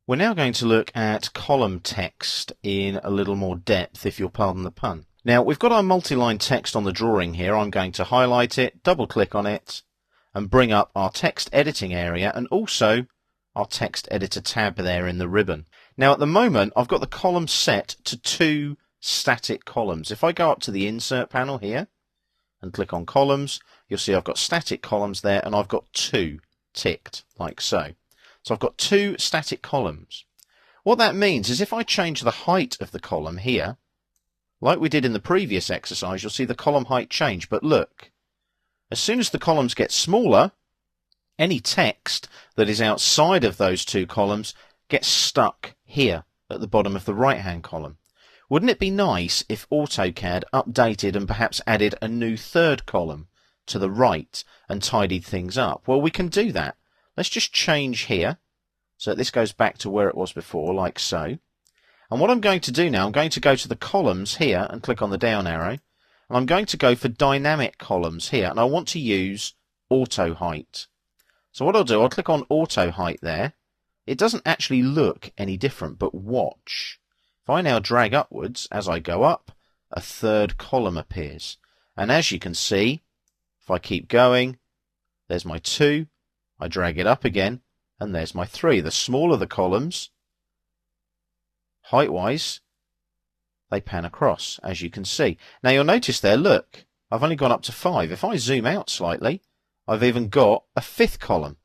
We're now going to look at column text in a little more depth, if you'll pardon the pun. Now, we've got our multi-line text on the drawing here. I'm going to highlight it, double-click on it, and bring up our text editing area and also our text editor tab there in the ribbon. Now, at the moment, I've got the column set to 2 static columns. If I go up to the Insert panel here and click on Columns, you'll see I've got static columns there, and I've got 2 ticked, like so. So I've got 2 static columns. What that means is if I change the height of the column here, like we did in the previous exercise, you'll see the column height change. But look, as soon as the columns get smaller, any text that is outside of those 2 columns gets stuck here at the bottom of the right-hand column. Wouldn't it be nice if AutoCAD updated and perhaps added a new 3rd column to the right and tidied things up? Well, we can do that. Let's just change here, so this goes back to where it was before, like so. And what I'm going to do now, I'm going to go to the columns here and click on the down arrow, and I'm going to go for dynamic columns here, and I want to use auto height. So what I'll do, I'll click on auto height there. It doesn't actually look any different, but watch. If I now drag upwards, as I go up, a 3rd column appears. And as you can see, if I keep going, there's my 2. I drag it up again, and there's my 3. The smaller the columns, height-wise, they pan across, as you can see. Now you'll notice there, look, I've only gone up to 5. If I zoom out slightly, I've even got a 5th column.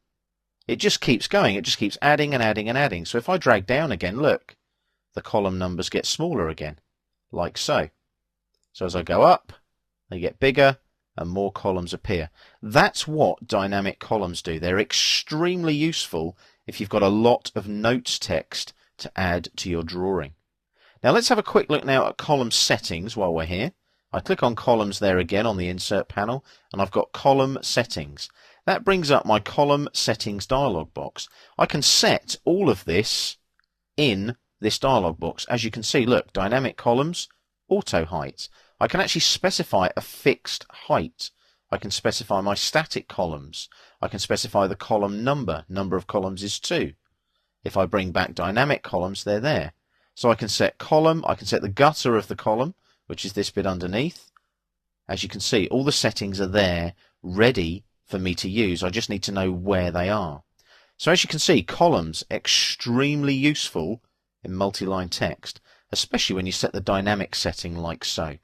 It just keeps going. It just keeps adding and adding and adding. So if I drag down again, look, the column numbers get smaller again, like so. So as I go up, they get bigger, and more columns appear. That's what dynamic columns do. They're extremely useful if you've got a lot of notes text to add to your drawing. Now let's have a quick look now at column settings while we're here. I click on columns there again on the Insert panel, and I've got column settings. That brings up my column settings dialog box. I can set all of this in this dialog box. As you can see, look, dynamic columns, auto height. I can actually specify a fixed height. I can specify my static columns. I can specify the column number. Number of columns is 2. If I bring back dynamic columns, they're there. So I can set column, I can set the gutter of the column, which is this bit underneath. As you can see, all the settings are there, ready for me to use. I just need to know where they are. So as you can see, columns, extremely useful in multi-line text, especially when you set the dynamic setting like so.